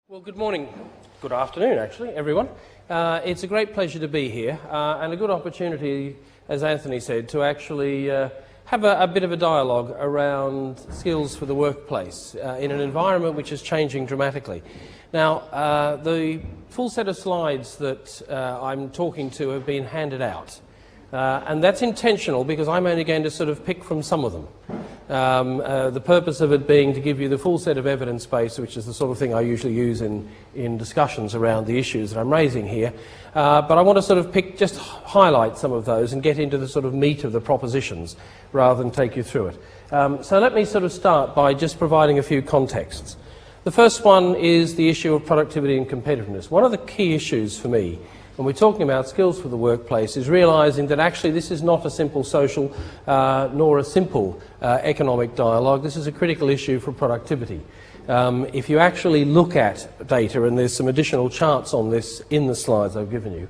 Well, good morning, good afternoon actually, everyone. It's a great pleasure to be here and a good opportunity, as Anthony said, to actually have a bit of a dialogue around skills for the workplace in an environment which is changing dramatically. Now, the full set of slides that I'm talking to have been handed out. And that's intentional because I'm only going to sort of pick from some of them. The purpose of it being to give you the full set of evidence base, which is the sort of thing I usually use in discussions around the issues that I'm raising here. But I want to sort of just highlight some of those and get into the sort of meat of the propositions rather than take you through it. So let me sort of start by just providing a few contexts. The first one is the issue of productivity and competitiveness. One of the key issues for me when we're talking about skills for the workplace is realising that actually this is not a simple social nor a simple economic dialogue. This is a critical issue for productivity. If you actually look at data, and there's some additional charts on this in the slides I've given you,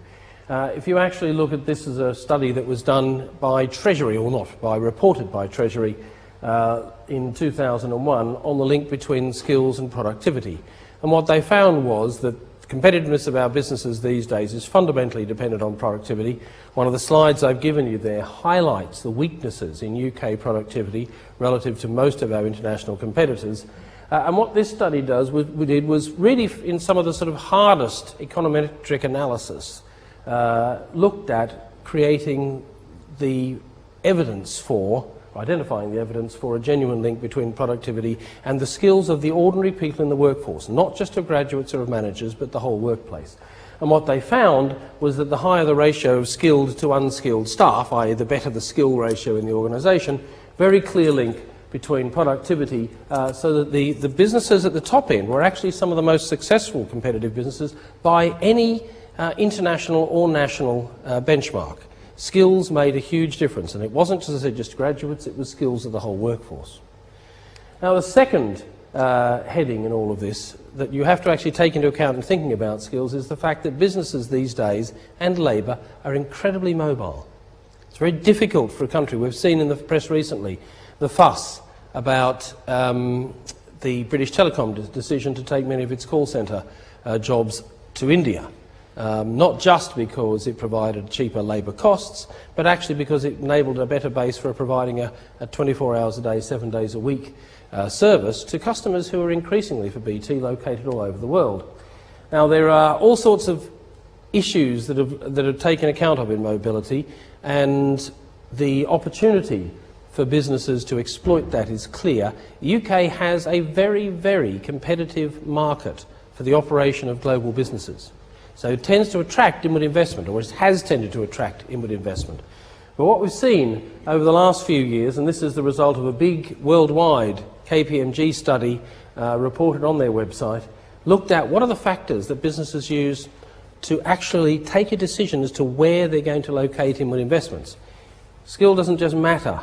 if you actually look at this as a study that was done by Treasury, or not, reported by Treasury in 2001 on the link between skills and productivity. And what they found was that competitiveness of our businesses these days is fundamentally dependent on productivity. One of the slides I've given you there highlights the weaknesses in UK productivity relative to most of our international competitors. And what this study did was really, in some of the sort of hardest econometric analysis, looked at creating the evidence for identifying the evidence for a genuine link between productivity and the skills of the ordinary people in the workforce, not just of graduates or of managers, but the whole workplace. And what they found was that the higher the ratio of skilled to unskilled staff, i.e. the better the skill ratio in the organisation, very clear link between productivity, so that the businesses at the top end were actually some of the most successful competitive businesses by any international or national benchmark. Skills made a huge difference, and it wasn't, as I said, just graduates, it was skills of the whole workforce. Now, the second heading in all of this that you have to actually take into account in thinking about skills is the fact that businesses these days and labour are incredibly mobile. It's very difficult for a country. We've seen in the press recently the fuss about the British Telecom decision to take many of its call centre jobs to India. Not just because it provided cheaper labour costs, but actually because it enabled a better base for providing a 24 hours a day, 7 days a week service to customers who are increasingly, for BT, located all over the world. Now, there are all sorts of issues that are taken account of in mobility, and the opportunity for businesses to exploit that is clear. The UK has a very, very competitive market for the operation of global businesses. So it tends to attract inward investment, or it has tended to attract inward investment. But what we've seen over the last few years, and this is the result of a big worldwide KPMG study reported on their website, looked at what are the factors that businesses use to actually take a decision as to where they're going to locate inward investments. Skill doesn't just matter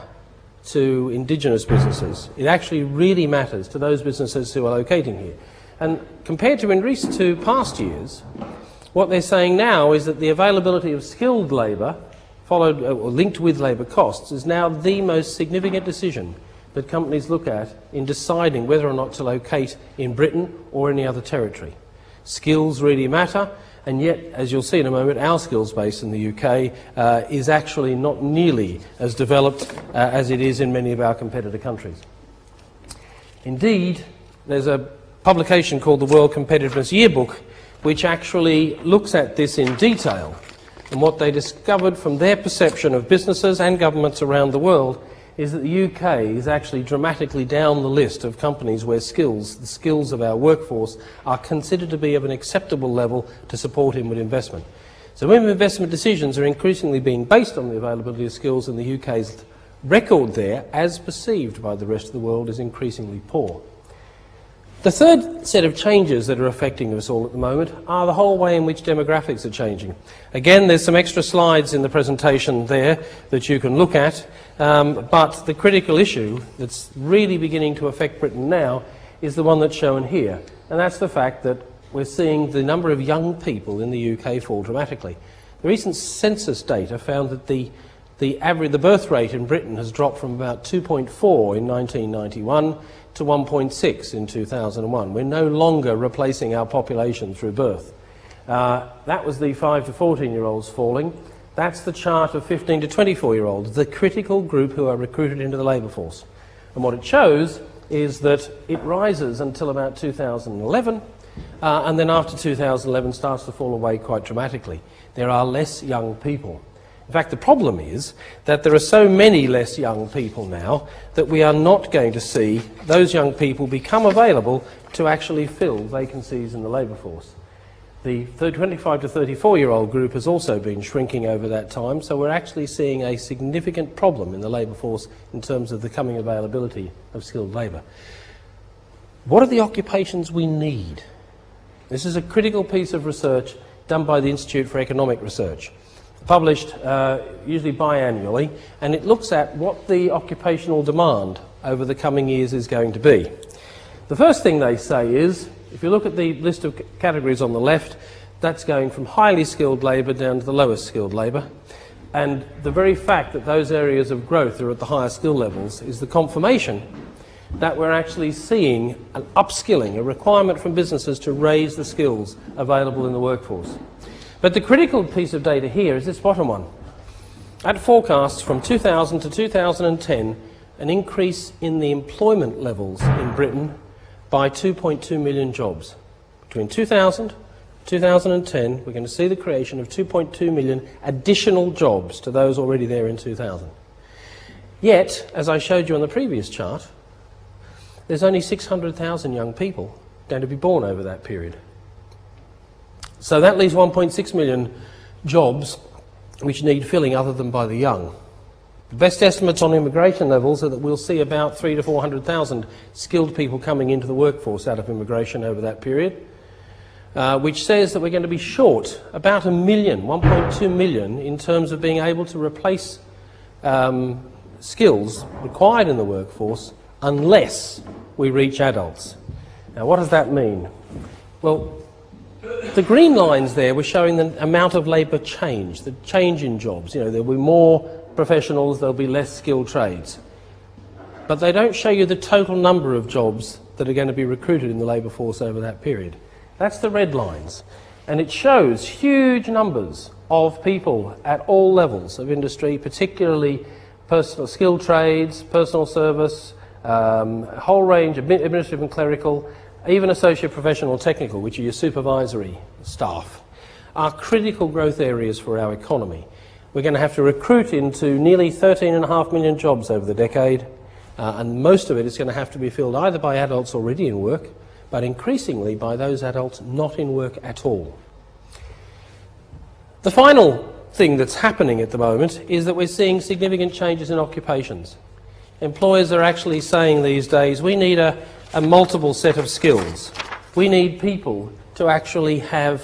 to indigenous businesses, it actually really matters to those businesses who are locating here. And compared to past years, what they're saying now is that the availability of skilled labour, followed or linked with labour costs, is now the most significant decision that companies look at in deciding whether or not to locate in Britain or any other territory. Skills really matter, and yet, as you'll see in a moment, our skills base in the UK is actually not nearly as developed as it is in many of our competitor countries. Indeed, there's a publication called the World Competitiveness Yearbook, which actually looks at this in detail. And what they discovered from their perception of businesses and governments around the world is that the UK is actually dramatically down the list of companies where the skills of our workforce, are considered to be of an acceptable level to support inward investment. So when investment decisions are increasingly being based on the availability of skills, and the UK's record there, as perceived by the rest of the world, is increasingly poor. The third set of changes that are affecting us all at the moment are the whole way in which demographics are changing. Again, there's some extra slides in the presentation there that you can look at, but the critical issue that's really beginning to affect Britain now is the one that's shown here, and that's the fact that we're seeing the number of young people in the UK fall dramatically. The recent census data found that the birth rate in Britain has dropped from about 2.4 in 1991 to 1.6 in 2001. We're no longer replacing our population through birth. That was the 5 to 14-year-olds falling. That's the chart of 15 to 24-year-olds, the critical group who are recruited into the labour force. And what it shows is that it rises until about 2011, and then after 2011 starts to fall away quite dramatically. There are less young people. In fact, the problem is that there are so many less young people now that we are not going to see those young people become available to actually fill vacancies in the labour force. The 25 to 34-year-old group has also been shrinking over that time, so we're actually seeing a significant problem in the labour force in terms of the coming availability of skilled labour. What are the occupations we need? This is a critical piece of research done by the Institute for Economic Research, published usually biannually, and it looks at what the occupational demand over the coming years is going to be. The first thing they say is, if you look at the list of categories on the left, that's going from highly skilled labour down to the lowest skilled labour. And the very fact that those areas of growth are at the higher skill levels is the confirmation that we're actually seeing an upskilling, a requirement from businesses to raise the skills available in the workforce. But the critical piece of data here is this bottom one. At forecasts from 2000 to 2010, an increase in the employment levels in Britain by 2.2 million jobs. Between 2000 and 2010, we're going to see the creation of 2.2 million additional jobs to those already there in 2000. Yet, as I showed you on the previous chart, there's only 600,000 young people going to be born over that period. So that leaves 1.6 million jobs which need filling other than by the young. The best estimates on immigration levels are that we'll see about 300,000 to 400,000 skilled people coming into the workforce out of immigration over that period, which says that we're going to be short about 1.2 million in terms of being able to replace skills required in the workforce unless we reach adults. Now, what does that mean? Well, the green lines there were showing the amount of labour change, the change in jobs. You know, there'll be more professionals, there'll be less skilled trades. But they don't show you the total number of jobs that are going to be recruited in the labour force over that period. That's the red lines. And it shows huge numbers of people at all levels of industry, particularly personal skilled trades, personal service, a whole range of administrative and clerical, even associate professional technical, which are your supervisory staff, are critical growth areas for our economy. We're going to have to recruit into nearly 13.5 million jobs over the decade, and most of it is going to have to be filled either by adults already in work, but increasingly by those adults not in work at all. The final thing that's happening at the moment is that we're seeing significant changes in occupations. Employers are actually saying these days, we need a multiple set of skills. We need people to actually have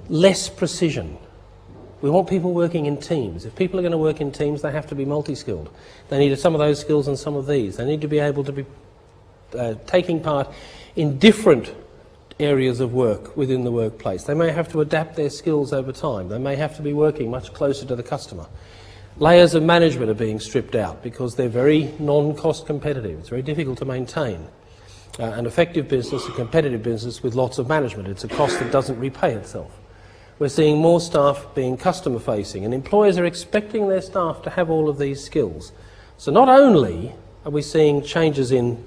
less precision. We want people working in teams. If people are going to work in teams, they have to be multi-skilled. They need some of those skills and some of these. They need to be able to be taking part in different areas of work within the workplace. They may have to adapt their skills over time. They may have to be working much closer to the customer. Layers of management are being stripped out because they're very non-cost competitive. It's very difficult to maintain an effective business, a competitive business with lots of management. It's a cost that doesn't repay itself. We're seeing more staff being customer-facing, and employers are expecting their staff to have all of these skills. So not only are we seeing changes in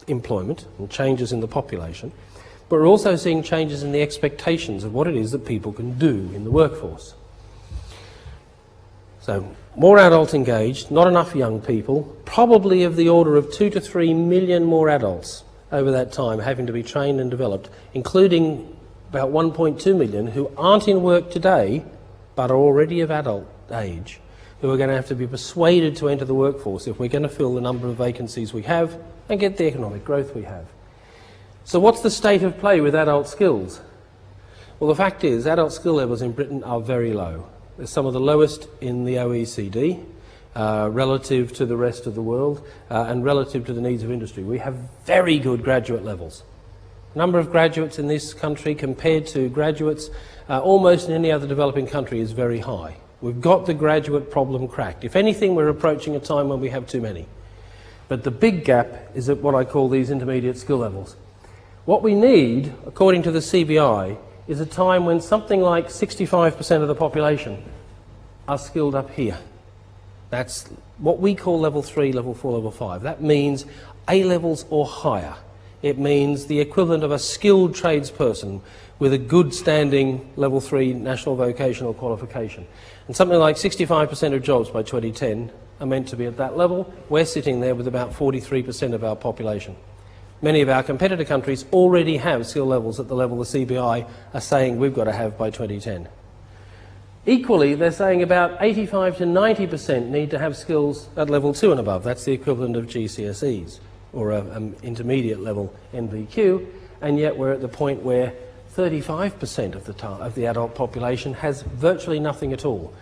employment and changes in the population, but we're also seeing changes in the expectations of what it is that people can do in the workforce. So more adults engaged, not enough young people, probably of the order of 2 to 3 million more adults over that time having to be trained and developed, including about 1.2 million who aren't in work today but are already of adult age, who are going to have to be persuaded to enter the workforce if we're going to fill the number of vacancies we have and get the economic growth we have. So what's the state of play with adult skills? Well, the fact is adult skill levels in Britain are very low. They're some of the lowest in the OECD relative to the rest of the world and relative to the needs of industry. We have very good graduate levels. Number of graduates in this country compared to graduates almost in any other developing country is very high. We've got the graduate problem cracked. If anything, we're approaching a time when we have too many. But the big gap is at what I call these intermediate skill levels. What we need, according to the CBI, is a time when something like 65% of the population are skilled up here. That's what we call level 3, level 4, level 5. That means A levels or higher. It means the equivalent of a skilled tradesperson with a good standing level 3 national vocational qualification. And something like 65% of jobs by 2010 are meant to be at that level. We're sitting there with about 43% of our population. Many of our competitor countries already have skill levels at the level the CBI are saying we've got to have by 2010. Equally, they're saying about 85 to 90% need to have skills at level 2 and above. That's the equivalent of GCSEs, or an intermediate level NVQ, and yet we're at the point where 35% of the adult population has virtually nothing at all.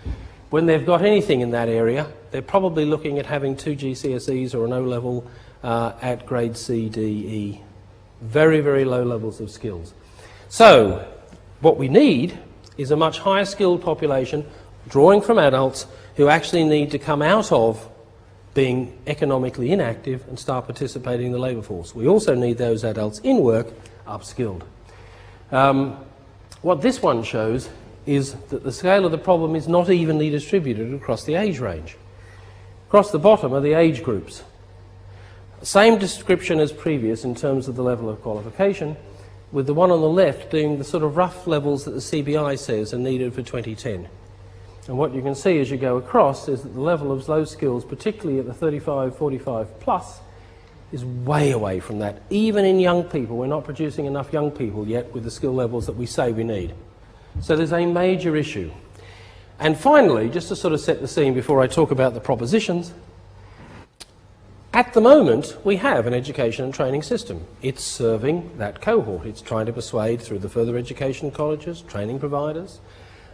When they've got anything in that area, they're probably looking at having 2 GCSEs or an O-level at grade C, D, E. Very, very low levels of skills. So, what we need is a much higher skilled population, drawing from adults who actually need to come out of being economically inactive and start participating in the labour force. We also need those adults in work upskilled. What this one shows is that the scale of the problem is not evenly distributed across the age range. Across the bottom are the age groups. Same description as previous in terms of the level of qualification, with the one on the left being the sort of rough levels that the CBI says are needed for 2010. And what you can see as you go across is that the level of those skills, particularly at the 35, 45 plus, is way away from that. Even in young people, we're not producing enough young people yet with the skill levels that we say we need. So there's a major issue. And finally, just to sort of set the scene before I talk about the propositions, at the moment we have an education and training system. It's serving that cohort. It's trying to persuade through the further education colleges, training providers.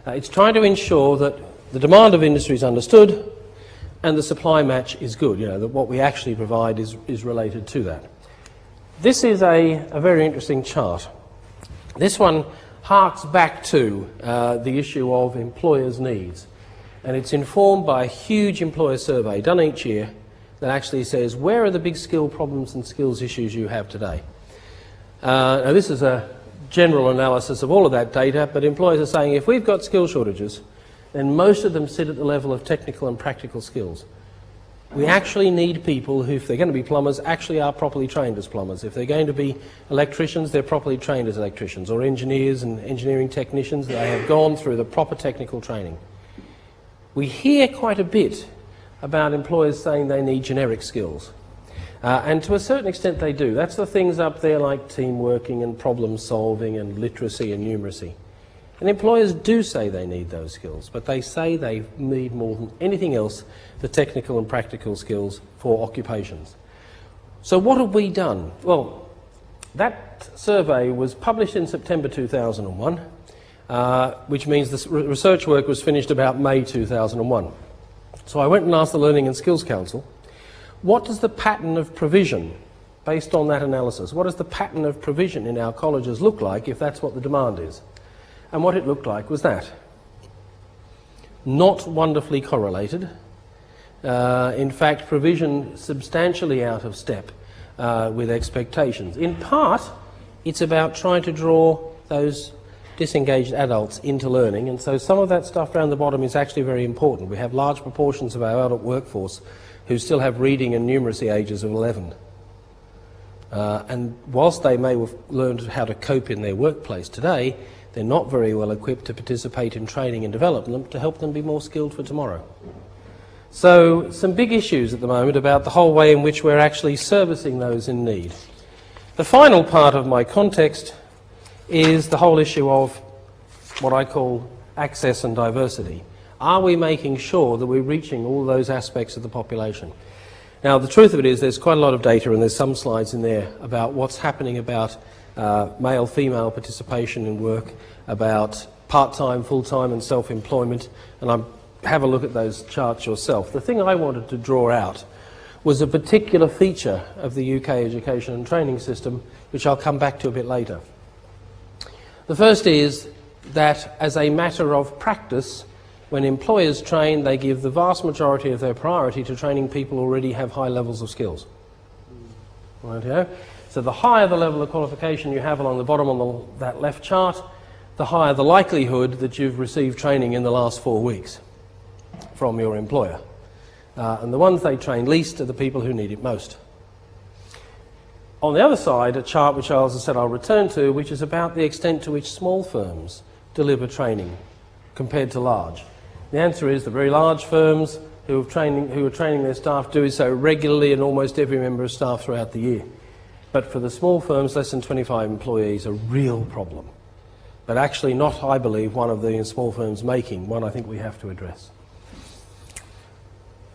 It's trying to ensure that the demand of industry is understood and the supply match is good, that what we actually provide is related to that. This is a very interesting chart. This one harks back to the issue of employers' needs, and it's informed by a huge employer survey done each year that actually says, where are the big skill problems and skills issues you have today? Now this is a general analysis of all of that data, but employers are saying if we've got skill shortages, then most of them sit at the level of technical and practical skills. We actually need people who, if they're going to be plumbers, actually are properly trained as plumbers. If they're going to be electricians, they're properly trained as electricians, or engineers and engineering technicians, they have gone through the proper technical training. We hear quite a bit about employers saying they need generic skills. And to a certain extent they do. That's the things up there like team working and problem solving and literacy and numeracy. And employers do say they need those skills, but they say they need more than anything else the technical and practical skills for occupations. So what have we done? Well, that survey was published in September 2001, which means the research work was finished about May 2001. So I went and asked the Learning and Skills Council, what does the pattern of provision, based on that analysis, what does the pattern of provision in our colleges look like if that's what the demand is? And what it looked like was that. Not wonderfully correlated. In fact, provision substantially out of step with expectations. In part, it's about trying to draw those disengaged adults into learning, and so some of that stuff around the bottom is actually very important. We have large proportions of our adult workforce who still have reading and numeracy ages of 11. And whilst they may have learned how to cope in their workplace today, they're not very well equipped to participate in training and development to help them be more skilled for tomorrow. So some big issues at the moment about the whole way in which we're actually servicing those in need. The final part of my context is the whole issue of what I call access and diversity. Are we making sure that we're reaching all those aspects of the population? Now, the truth of it is there's quite a lot of data, and there's some slides in there about what's happening about male-female participation in work, about part-time, full-time and self-employment, and have a look at those charts yourself. The thing I wanted to draw out was a particular feature of the UK education and training system, which I'll come back to a bit later. The first is that as a matter of practice, when employers train, they give the vast majority of their priority to training people who already have high levels of skills. Rightio. So the higher the level of qualification you have along the bottom on that left chart, the higher the likelihood that you've received training in the last 4 weeks from your employer. And the ones they train least are the people who need it most. On the other side, a chart which, as I said, I'll return to, which is about the extent to which small firms deliver training compared to large. The answer is the very large firms who are training their staff do so regularly, and almost every member of staff throughout the year. But for the small firms, less than 25 employees, a real problem. But actually not, I believe, one of the small firms making, one I think we have to address.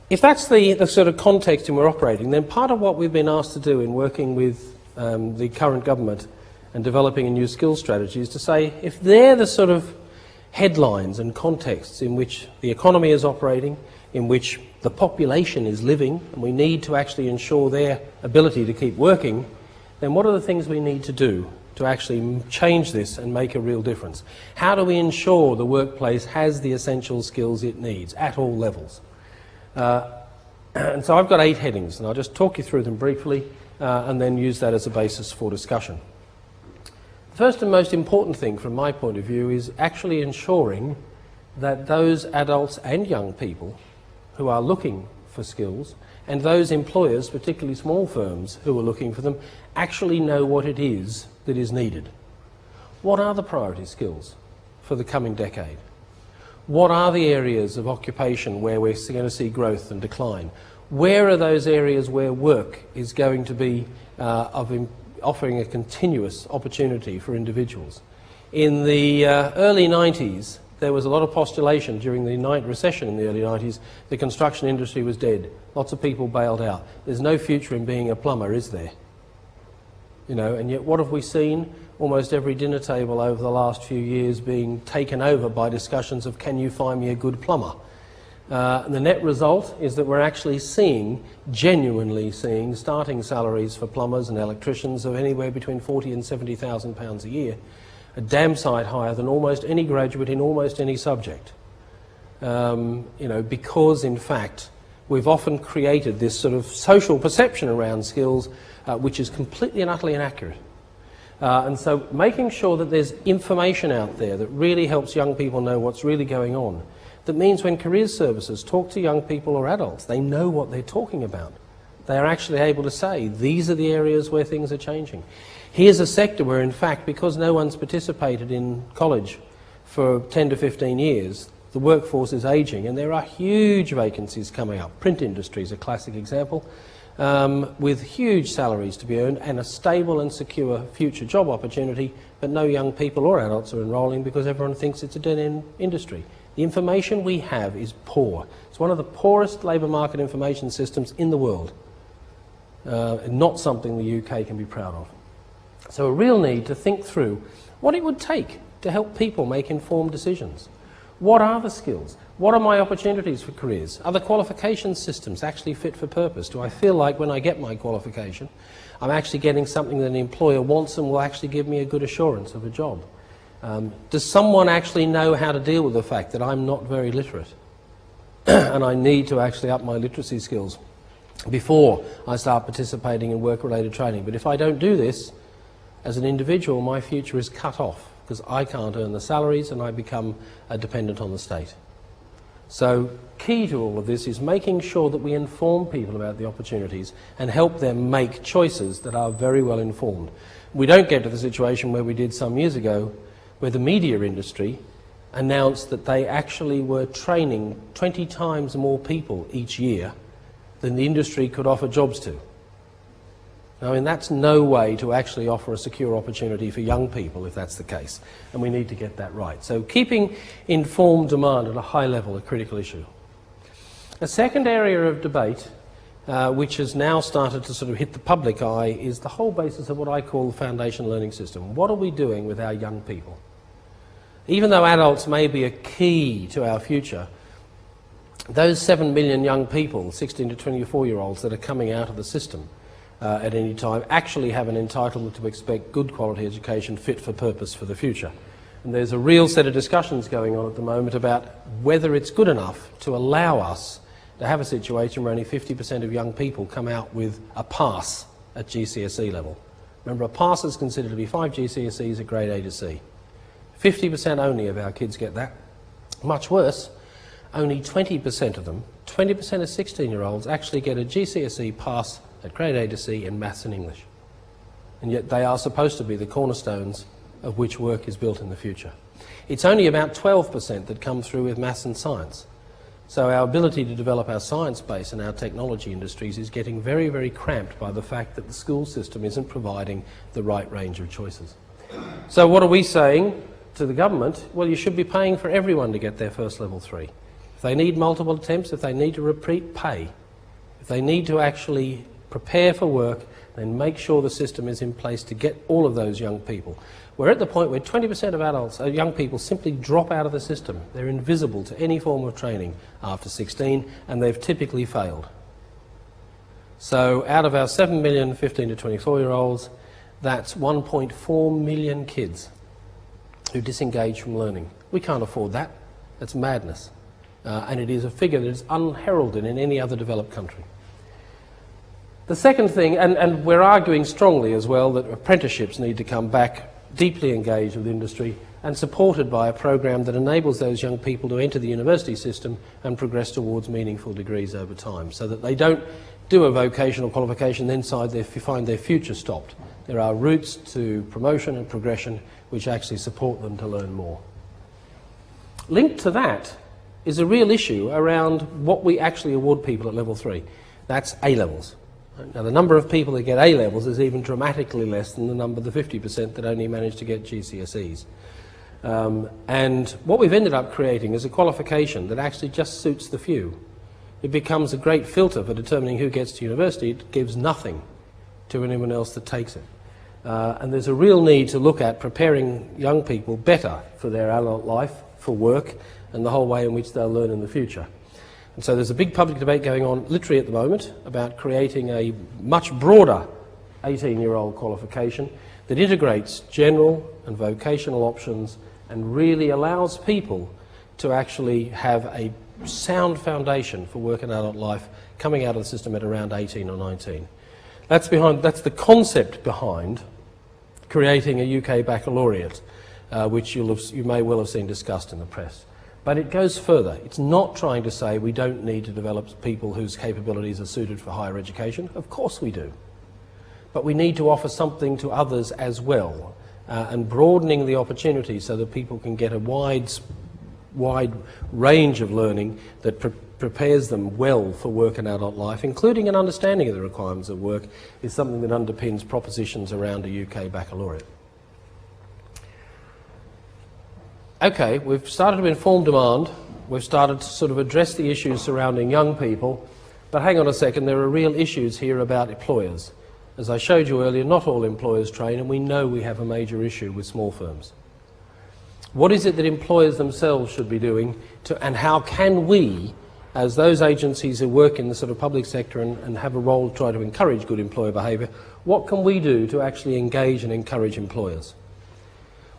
If that's the sort of context in we're operating, then part of what we've been asked to do in working with the current government and developing a new skills strategy is to say, if they're the sort of headlines and contexts in which the economy is operating, in which the population is living, and we need to actually ensure their ability to keep working, then what are the things we need to do to actually change this and make a real difference? How do we ensure the workplace has the essential skills it needs at all levels? And so I've got 8 headings, and I'll just talk you through them briefly and then use that as a basis for discussion. The first and most important thing from my point of view is actually ensuring that those adults and young people who are looking for skills, and those employers, particularly small firms who are looking for them, actually know what it is that is needed. What are the priority skills for the coming decade? What are the areas of occupation where we're going to see growth and decline? Where are those areas where work is going to be offering a continuous opportunity for individuals? In the early 90s, there was a lot of postulation during the recession in the early 90s. The construction industry was dead. Lots of people bailed out. There's no future in being a plumber, is there? You know, and yet what have we seen? Almost every dinner table over the last few years being taken over by discussions of, can you find me a good plumber? And the net result is that we're actually genuinely seeing starting salaries for plumbers and electricians of anywhere between £40,000 and £70,000 a year, a damn sight higher than almost any graduate in almost any subject. You know, because in fact we've often created this sort of social perception around skills which is completely and utterly inaccurate. And so making sure that there's information out there that really helps young people know what's really going on. That means when careers services talk to young people or adults, they know what they're talking about. They are actually able to say, these are the areas where things are changing. Here's a sector where, in fact, because no one's participated in college for 10 to 15 years, the workforce is ageing and there are huge vacancies coming up. Print industry is a classic example, with huge salaries to be earned and a stable and secure future job opportunity, but no young people or adults are enrolling because everyone thinks it's a dead-end industry. The information we have is poor. It's one of the poorest labour market information systems in the world. Not something the UK can be proud of. So a real need to think through what it would take to help people make informed decisions. What are the skills? What are my opportunities for careers? Are the qualification systems actually fit for purpose? Do I feel like when I get my qualification, I'm actually getting something that an employer wants and will actually give me a good assurance of a job? Does someone actually know how to deal with the fact that I'm not very literate and I need to actually up my literacy skills before I start participating in work-related training? But if I don't do this, as an individual, my future is cut off because I can't earn the salaries and I become dependent on the state. So key to all of this is making sure that we inform people about the opportunities and help them make choices that are very well informed. We don't get to the situation where we did some years ago where the media industry announced that they actually were training 20 times more people each year than the industry could offer jobs to. I mean, that's no way to actually offer a secure opportunity for young people if that's the case, and we need to get that right. So keeping informed demand at a high level, a critical issue. A second area of debate which has now started to sort of hit the public eye is the whole basis of what I call the foundation learning system. What are we doing with our young people? Even though adults may be a key to our future, those 7 million young people, 16 to 24-year-olds that are coming out of the system at any time, actually have an entitlement to expect good quality education fit for purpose for the future. And there's a real set of discussions going on at the moment about whether it's good enough to allow us to have a situation where only 50% of young people come out with a pass at GCSE level. Remember, a pass is considered to be 5 GCSEs at grade A to C. 50% only of our kids get that. Much worse, only 20% of them, 20% of 16-year-olds actually get a GCSE pass at grade A to C in maths and English. And yet they are supposed to be the cornerstones of which work is built in the future. It's only about 12% that come through with maths and science. So our ability to develop our science base and our technology industries is getting very, very cramped by the fact that the school system isn't providing the right range of choices. So what are we saying to the government? Well, you should be paying for everyone to get their first level 3. If they need multiple attempts, if they need to repeat, pay. If they need to actually prepare for work, then make sure the system is in place to get all of those young people. We're at the point where 20% of adults, young people, simply drop out of the system. They're invisible to any form of training after 16, and they've typically failed. So out of our 7 million 15 to 24-year-olds, that's 1.4 million kids who disengage from learning. We can't afford that. That's madness. And it is a figure that is unheralded in any other developed country. The second thing, and we're arguing strongly as well, that apprenticeships need to come back deeply engaged with industry and supported by a program that enables those young people to enter the university system and progress towards meaningful degrees over time, so that they don't do a vocational qualification then find their future stopped. There are routes to promotion and progression which actually support them to learn more. Linked to that is a real issue around what we actually award people at level 3. That's A-levels. Now, the number of people that get A-levels is even dramatically less than the number, the 50% that only manage to get GCSEs. And what we've ended up creating is a qualification that actually just suits the few. It becomes a great filter for determining who gets to university. It gives nothing to anyone else that takes it. And there's a real need to look at preparing young people better for their adult life, for work, and the whole way in which they'll learn in the future. And so there's a big public debate going on literally at the moment about creating a much broader 18-year-old qualification that integrates general and vocational options and really allows people to actually have a sound foundation for work and adult life coming out of the system at around 18 or 19. That's the concept behind creating a UK baccalaureate, which you may well have seen discussed in the press. But it goes further. It's not trying to say we don't need to develop people whose capabilities are suited for higher education. Of course we do. But we need to offer something to others as well, and broadening the opportunity so that people can get a wide range of learning that prepares them well for work and adult life, including an understanding of the requirements of work, is something that underpins propositions around a UK baccalaureate. Okay, we've started to inform demand, we've started to sort of address the issues surrounding young people, but hang on a second, there are real issues here about employers. As I showed you earlier, not all employers train, and we know we have a major issue with small firms. What is it that employers themselves should be doing, and how can we, as those agencies who work in the sort of public sector and have a role to try to encourage good employer behaviour, what can we do to actually engage and encourage employers?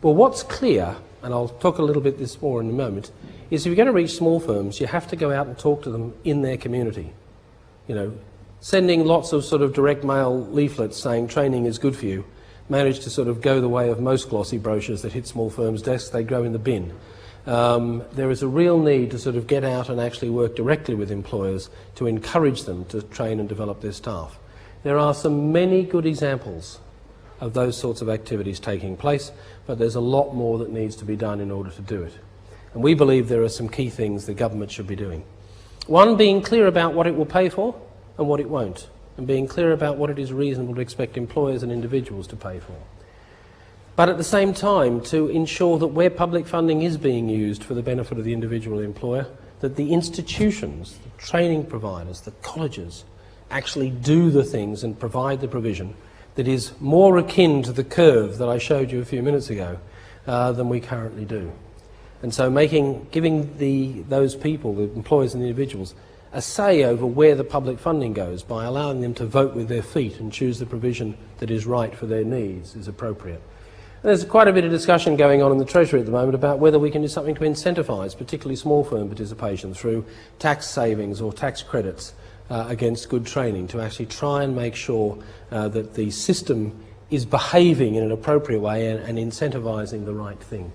Well, what's clear, and I'll talk a little bit this more in a moment, is if you're going to reach small firms, you have to go out and talk to them in their community. You know, sending lots of sort of direct mail leaflets saying training is good for you managed to sort of go the way of most glossy brochures that hit small firms' desks. They go in the bin. There is a real need to sort of get out and actually work directly with employers to encourage them to train and develop their staff. There are many good examples of those sorts of activities taking place, but there's a lot more that needs to be done in order to do it. And we believe there are some key things the government should be doing. One, being clear about what it will pay for and what it won't, and being clear about what it is reasonable to expect employers and individuals to pay for. But at the same time, to ensure that where public funding is being used for the benefit of the individual employer, that the institutions, the training providers, the colleges, actually do the things and provide the provision that is more akin to the curve that I showed you a few minutes ago than we currently do. And so giving those people, the employers and the individuals, a say over where the public funding goes by allowing them to vote with their feet and choose the provision that is right for their needs is appropriate. And there's quite a bit of discussion going on in the Treasury at the moment about whether we can do something to incentivise particularly small firm participation through tax savings or tax credits against good training, to actually try and make sure that the system is behaving in an appropriate way and incentivising the right thing.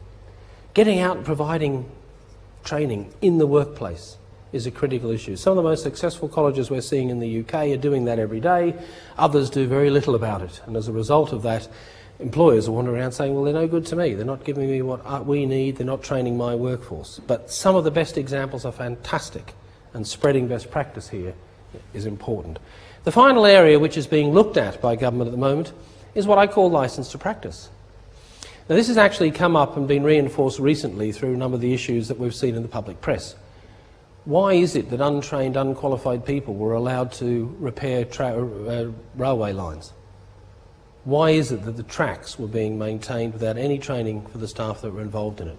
Getting out and providing training in the workplace is a critical issue. Some of the most successful colleges we're seeing in the UK are doing that every day. Others do very little about it. And as a result of that, employers are wandering around saying, well, they're no good to me. They're not giving me what we need. They're not training my workforce. But some of the best examples are fantastic, and spreading best practice here is important. The final area which is being looked at by government at the moment is what I call licence to practice. Now, this has actually come up and been reinforced recently through a number of the issues that we've seen in the public press. Why is it that untrained, unqualified people were allowed to repair railway lines? Why is it that the tracks were being maintained without any training for the staff that were involved in it?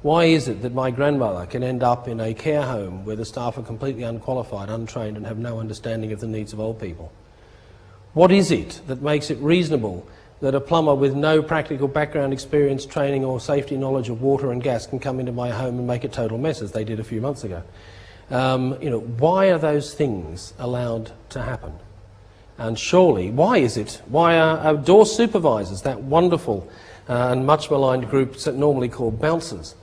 Why is it that my grandmother can end up in a care home where the staff are completely unqualified, untrained, and have no understanding of the needs of old people? What is it that makes it reasonable that a plumber with no practical background, experience, training or safety knowledge of water and gas can come into my home and make a total mess, as they did a few months ago? Why are those things allowed to happen? And surely, why are door supervisors, that wonderful and much maligned group normally called bouncers,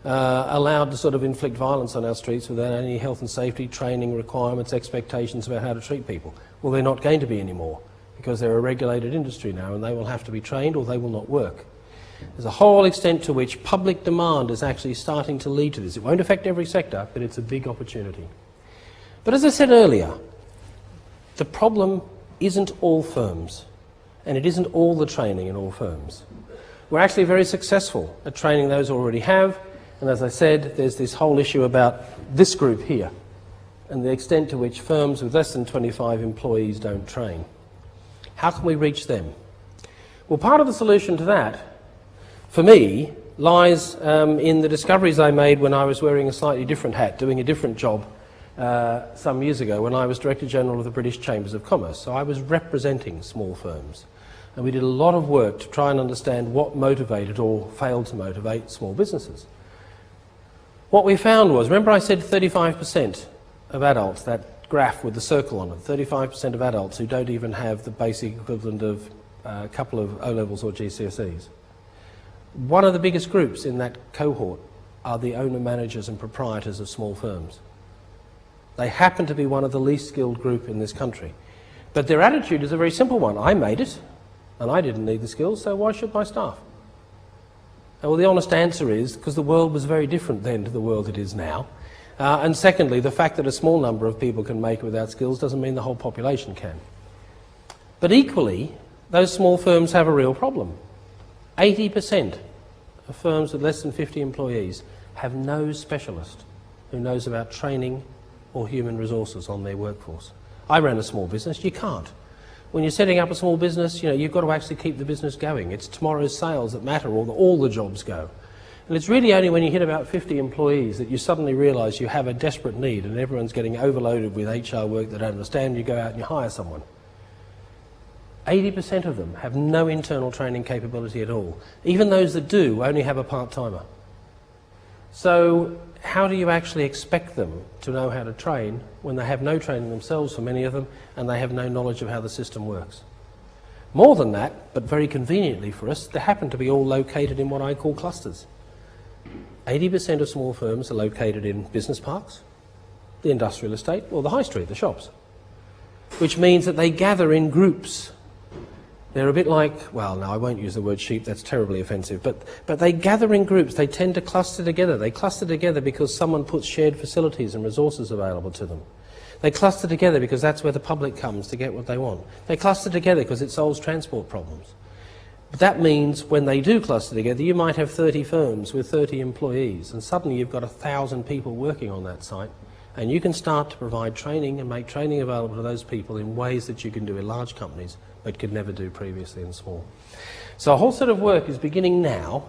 allowed to sort of inflict violence on our streets without any health and safety training requirements, expectations about how to treat people? Well, they're not going to be anymore, because they're a regulated industry now and they will have to be trained or they will not work. There's a whole extent to which public demand is actually starting to lead to this. It won't affect every sector, but it's a big opportunity. But as I said earlier, the problem isn't all firms, and it isn't all the training in all firms. We're actually very successful at training those who already have, and as I said, there's this whole issue about this group here and the extent to which firms with less than 25 employees don't train. How can we reach them? Well, part of the solution to that, for me, lies in the discoveries I made when I was wearing a slightly different hat, doing a different job some years ago when I was Director General of the British Chambers of Commerce. So I was representing small firms, and we did a lot of work to try and understand what motivated or failed to motivate small businesses. What we found was, remember I said 35% of adults, that graph with the circle on it, 35% of adults who don't even have the basic equivalent of a couple of O-levels or GCSEs. One of the biggest groups in that cohort are the owner-managers and proprietors of small firms. They happen to be one of the least skilled group in this country. But their attitude is a very simple one. I made it, and I didn't need the skills, so why should my staff? Well, the honest answer is because the world was very different then to the world it is now. And secondly, the fact that a small number of people can make it without skills doesn't mean the whole population can. But equally, those small firms have a real problem. 80% of firms with less than 50 employees have no specialist who knows about training or human resources on their workforce. I ran a small business. You can't. When you're setting up a small business, you've got to actually keep the business going. It's tomorrow's sales that matter, or all the jobs go. And it's really only when you hit about 50 employees that you suddenly realise you have a desperate need and everyone's getting overloaded with HR work they don't understand, you go out and you hire someone. 80% of them have no internal training capability at all. Even those that do only have a part-timer. So how do you actually expect them to know how to train when they have no training themselves, for many of them, and they have no knowledge of how the system works? More than that, but very conveniently for us, they happen to be all located in what I call clusters. 80% of small firms are located in business parks, the industrial estate, or the high street, the shops, which means that they gather in groups. They're a bit like, well, no, I won't use the word sheep, that's terribly offensive, but they gather in groups, they tend to cluster together. They cluster together because someone puts shared facilities and resources available to them. They cluster together because that's where the public comes to get what they want. They cluster together because it solves transport problems. But that means when they do cluster together, you might have 30 firms with 30 employees, and suddenly you've got 1,000 people working on that site, and you can start to provide training and make training available to those people in ways that you can do in large companies but could never do previously in small. So a whole set of work is beginning now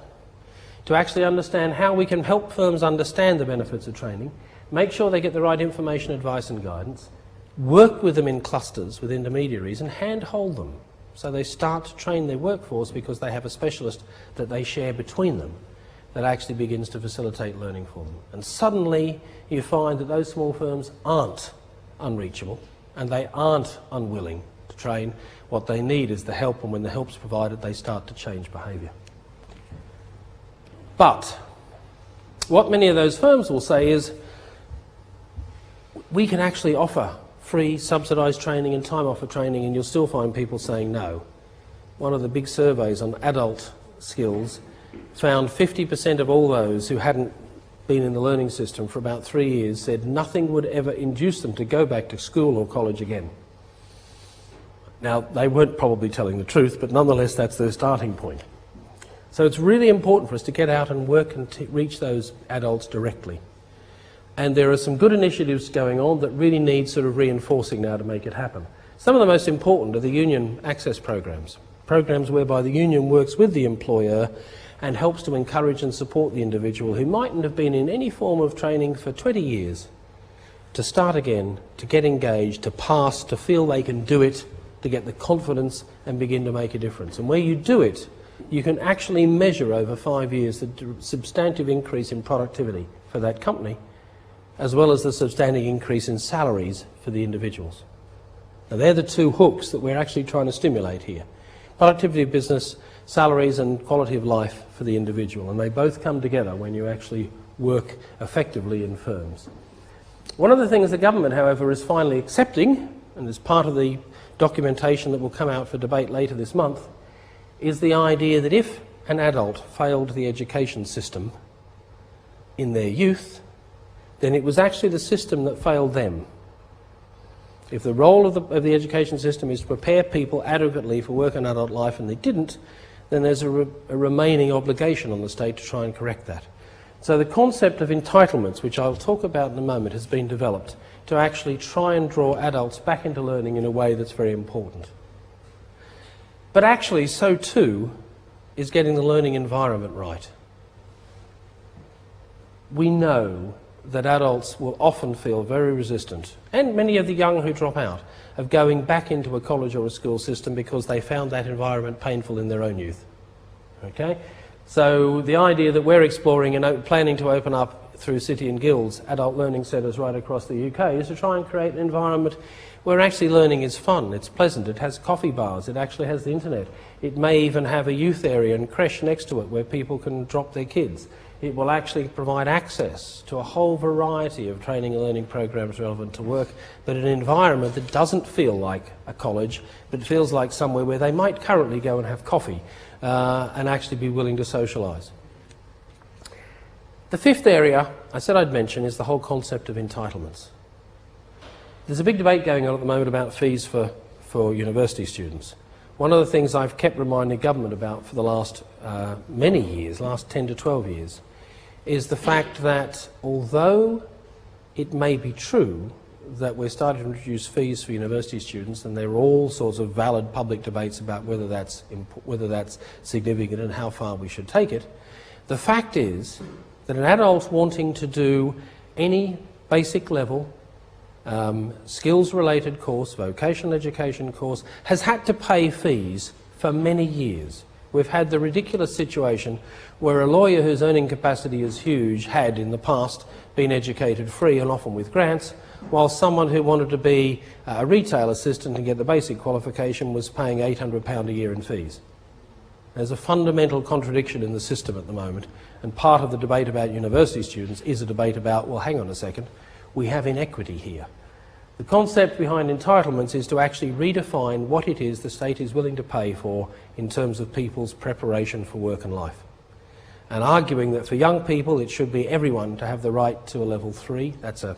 to actually understand how we can help firms understand the benefits of training, make sure they get the right information, advice and guidance, work with them in clusters with intermediaries and handhold them so they start to train their workforce because they have a specialist that they share between them that actually begins to facilitate learning for them. And suddenly you find that those small firms aren't unreachable, and they aren't unwilling to train. What they need is the help, and when the help's provided, they start to change behaviour. But what many of those firms will say is, we can actually offer free subsidised training and time offer training, and you'll still find people saying no. One of the big surveys on adult skills found 50% of all those who hadn't been in the learning system for about 3 years said nothing would ever induce them to go back to school or college again. Now, they weren't probably telling the truth, but nonetheless that's their starting point. So it's really important for us to get out and work and reach those adults directly. And there are some good initiatives going on that really need sort of reinforcing now to make it happen. Some of the most important are the union access programs. Programs whereby the union works with the employer and helps to encourage and support the individual who mightn't have been in any form of training for 20 years to start again, to get engaged, to pass, to feel they can do it, to get the confidence and begin to make a difference. And where you do it, you can actually measure over 5 years the substantive increase in productivity for that company, as well as the substantive increase in salaries for the individuals. Now they're the two hooks that we're actually trying to stimulate here. Productivity of business, salaries and quality of life for the individual, and they both come together when you actually work effectively in firms. One of the things the government, however, is finally accepting, and as part of the documentation that will come out for debate later this month, is the idea that if an adult failed the education system in their youth, then it was actually the system that failed them. If the role of the education system is to prepare people adequately for work and adult life and they didn't, then there's a remaining obligation on the state to try and correct that. So the concept of entitlements, which I'll talk about in a moment, has been developed to actually try and draw adults back into learning in a way that's very important. But actually, so too is getting the learning environment right. We know that adults will often feel very resistant, and many of the young who drop out, of going back into a college or a school system because they found that environment painful in their own youth. Okay? So the idea that we're exploring and planning to open up through City and Guilds adult learning centres right across the UK is to try and create an environment where actually learning is fun, it's pleasant, it has coffee bars, it actually has the internet. It may even have a youth area and creche next to it where people can drop their kids. It will actually provide access to a whole variety of training and learning programs relevant to work, but an environment that doesn't feel like a college, but feels like somewhere where they might currently go and have coffee and actually be willing to socialise. The fifth area I said I'd mention is the whole concept of entitlements. There's a big debate going on at the moment about fees for university students. One of the things I've kept reminding government about for the last many years, last 10 to 12 years, is the fact that although it may be true that we're starting to introduce fees for university students, and there are all sorts of valid public debates about whether that's significant and how far we should take it, the fact is that an adult wanting to do any basic level skills-related course, vocational education course, has had to pay fees for many years. We've had the ridiculous situation where a lawyer whose earning capacity is huge had in the past been educated free and often with grants, while someone who wanted to be a retail assistant and get the basic qualification was paying £800 a year in fees. There's a fundamental contradiction in the system at the moment, and part of the debate about university students is a debate about, well, hang on a second, we have inequity here. The concept behind entitlements is to actually redefine what it is the state is willing to pay for in terms of people's preparation for work and life. And arguing that for young people it should be everyone to have the right to a level 3, that's a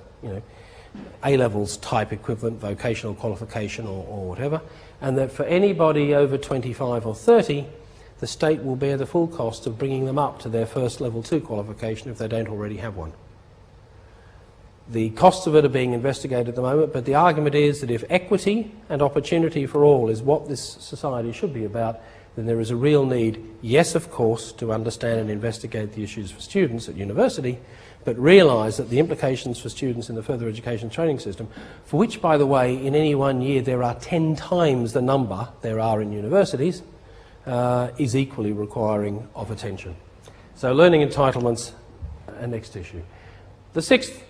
A-levels type equivalent vocational qualification or whatever, and that for anybody over 25 or 30 the state will bear the full cost of bringing them up to their first level 2 qualification if they don't already have one. The costs of it are being investigated at the moment, but the argument is that if equity and opportunity for all is what this society should be about, then there is a real need, yes, of course, to understand and investigate the issues for students at university, but realise that the implications for students in the further education training system, for which, by the way, in any one year there are 10 times the number there are in universities, is equally requiring of attention. So learning entitlements, a next issue.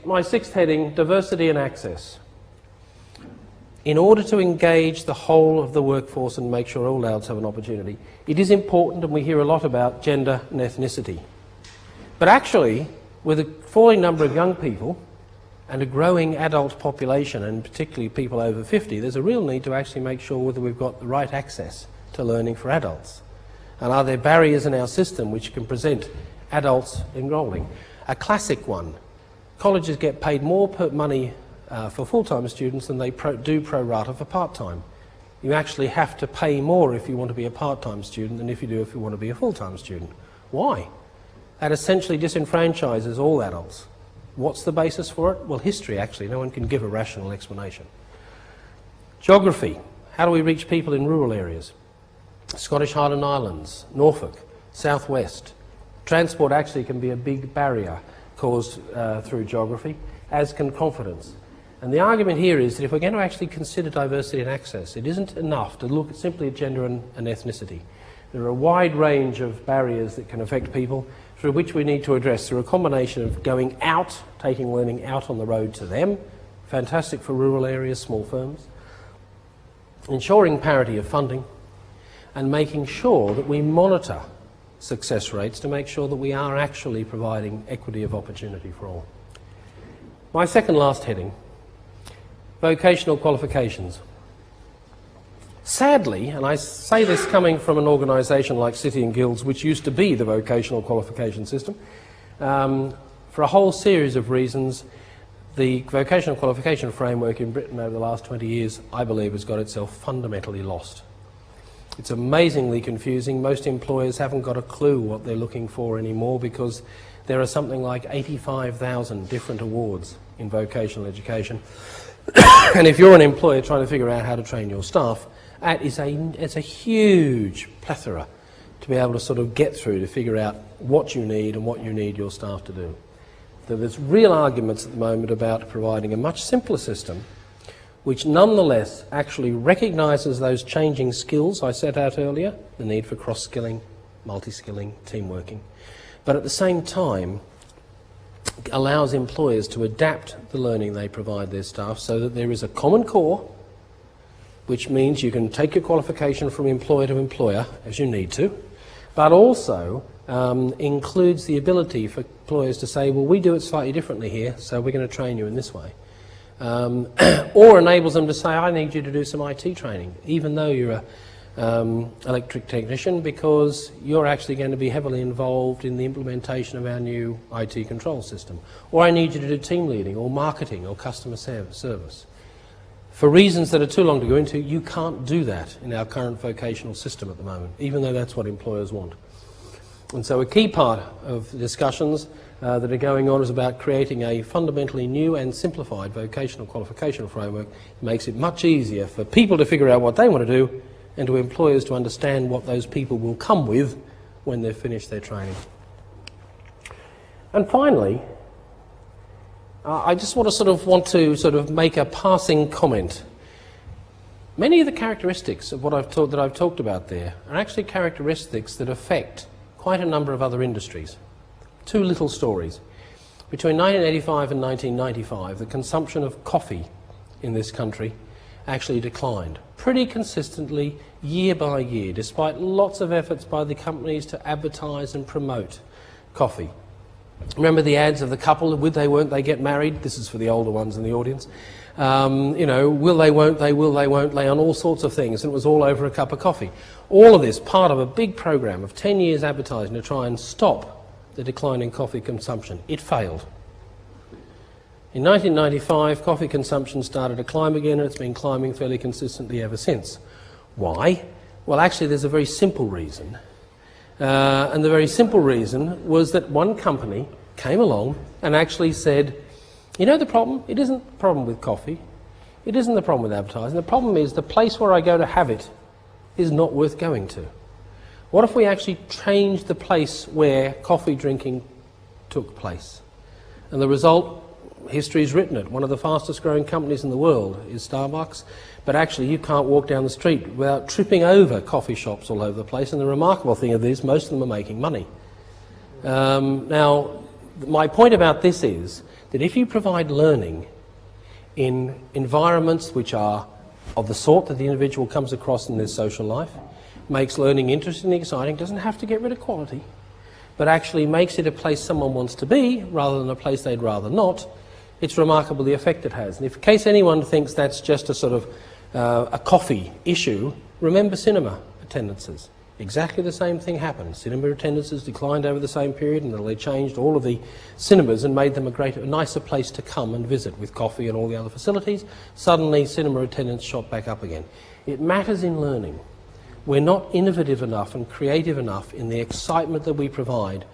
My sixth heading, diversity and access. in order to engage the whole of the workforce and make sure all adults have an opportunity, it is important, and we hear a lot about gender and ethnicity. But actually, with a falling number of young people and a growing adult population, and particularly people over 50, there's a real need to actually make sure whether we've got the right access to learning for adults. And are there barriers in our system which can prevent adults enrolling? A classic one: colleges get paid more money for full-time students than they do pro rata for part-time. You actually have to pay more if you want to be a part-time student than if you want to be a full-time student. Why? That essentially disenfranchises all adults. What's the basis for it? Well, history, actually. No one can give a rational explanation. Geography. How do we reach people in rural areas? Scottish Highland Islands, Norfolk, Southwest. Transport actually can be a big barrier caused through geography, as can confidence. And the argument here is that if we're going to actually consider diversity and access, it isn't enough to look simply at gender and ethnicity. There are a wide range of barriers that can affect people, through which we need to address through a combination of going out, taking learning out on the road to them, fantastic for rural areas, small firms, ensuring parity of funding, and making sure that we monitor success rates to make sure that we are actually providing equity of opportunity for all. My second last heading: vocational qualifications. Sadly, and I say this coming from an organisation like City and Guilds, which used to be the vocational qualification system, for a whole series of reasons, the vocational qualification framework in Britain over the last 20 years, I believe, has got itself fundamentally lost. It's amazingly confusing. Most employers haven't got a clue what they're looking for anymore, because there are something like 85,000 different awards in vocational education. And if you're an employer trying to figure out how to train your staff, it's a huge plethora to be able to sort of get through to figure out what you need and what you need your staff to do. So there's real arguments at the moment about providing a much simpler system which nonetheless actually recognises those changing skills I set out earlier, the need for cross-skilling, multi-skilling, team working, but at the same time allows employers to adapt the learning they provide their staff so that there is a common core, which means you can take your qualification from employer to employer as you need to, but also includes the ability for employers to say, well, we do it slightly differently here, so we're going to train you in this way. Or enables them to say, I need you to do some IT training, even though you're an electric technician, because you're actually going to be heavily involved in the implementation of our new IT control system. Or I need you to do team leading or marketing or customer service. For reasons that are too long to go into, you can't do that in our current vocational system at the moment, even though that's what employers want. And so a key part of the discussions that are going on is about creating a fundamentally new and simplified vocational qualification framework. It makes it much easier for people to figure out what they want to do, and to employers to understand what those people will come with when they've finished their training. And finally, I just want to make a passing comment. Many of the characteristics of what I've talked about there are actually characteristics that affect quite a number of other industries. Two little stories. Between 1985 and 1995, the consumption of coffee in this country actually declined pretty consistently year by year, despite lots of efforts by the companies to advertise and promote coffee. Remember the ads of the couple, would they, won't they get married? This is for the older ones in the audience. You know, will they, won't they, on all sorts of things, and it was all over a cup of coffee. All of this part of a big program of 10 years advertising to try and stop the decline in coffee consumption. It failed. In 1995, coffee consumption started to climb again, and it's been climbing fairly consistently ever since. Why? Well, actually, there's a very simple reason. And the very simple reason was that one company came along and actually said, you know the problem? It isn't the problem with coffee. It isn't the problem with advertising. The problem is the place where I go to have it is not worth going to. What if we actually changed the place where coffee drinking took place? And the result, history's written it. One of the fastest growing companies in the world is Starbucks. But actually you can't walk down the street without tripping over coffee shops all over the place. And the remarkable thing of this, most of them are making money. Now, my point about this is that if you provide learning in environments which are of the sort that the individual comes across in their social life, makes learning interesting and exciting, doesn't have to get rid of quality, but actually makes it a place someone wants to be rather than a place they'd rather not, it's remarkable the effect it has. And if in case anyone thinks that's just a sort of a coffee issue, remember cinema attendances. Exactly the same thing happened. Cinema attendances declined over the same period, and they changed all of the cinemas and made them a nicer place to come and visit with coffee and all the other facilities. Suddenly cinema attendance shot back up again. It matters in learning. We're not innovative enough and creative enough in the excitement that we provide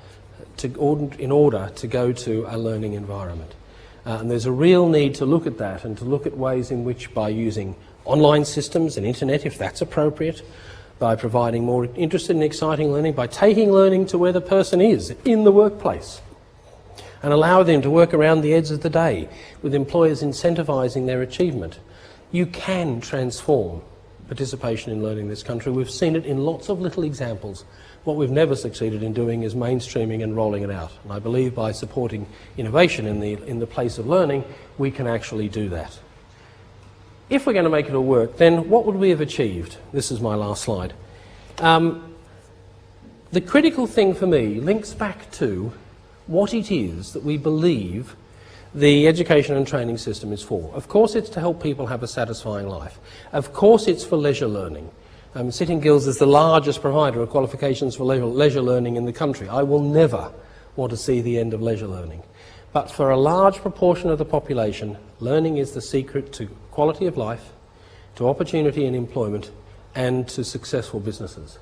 in order to go to a learning environment. And there's a real need to look at that and to look at ways in which, by using online systems and internet, if that's appropriate, by providing more interesting and exciting learning, by taking learning to where the person is in the workplace and allow them to work around the edge of the day with employers incentivising their achievement, you can transform participation in learning in this country. We've seen it in lots of little examples. What we've never succeeded in doing is mainstreaming and rolling it out. And I believe by supporting innovation in the place of learning, we can actually do that. If we're going to make it all work, then what would we have achieved? This is my last slide. The critical thing for me links back to what it is that we believe the education and training system is for. Of course it's to help people have a satisfying life. Of course it's for leisure learning. Sitting Guilds is the largest provider of qualifications for leisure learning in the country. I will never want to see the end of leisure learning. But for a large proportion of the population, learning is the secret to quality of life, to opportunity and employment, and to successful businesses.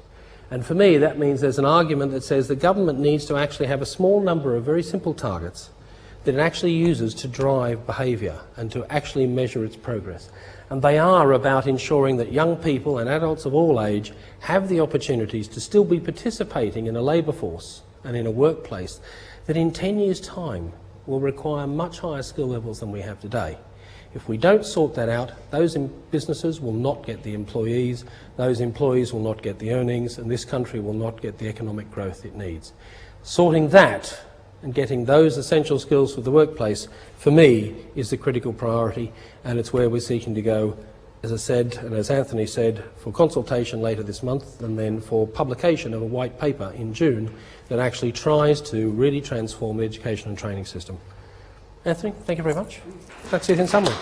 And for me, that means there's an argument that says the government needs to actually have a small number of very simple targets that it actually uses to drive behaviour and to actually measure its progress. And they are about ensuring that young people and adults of all age have the opportunities to still be participating in a labour force and in a workplace that in 10 years' time will require much higher skill levels than we have today. If we don't sort that out, those businesses will not get the employees, those employees will not get the earnings, and this country will not get the economic growth it needs. Sorting that and getting those essential skills for the workplace, for me, is the critical priority, and it's where we're seeking to go, as I said, and as Anthony said, for consultation later this month, and then for publication of a white paper in June that actually tries to really transform the education and training system. Anthony, thank you very much. That's it in summary.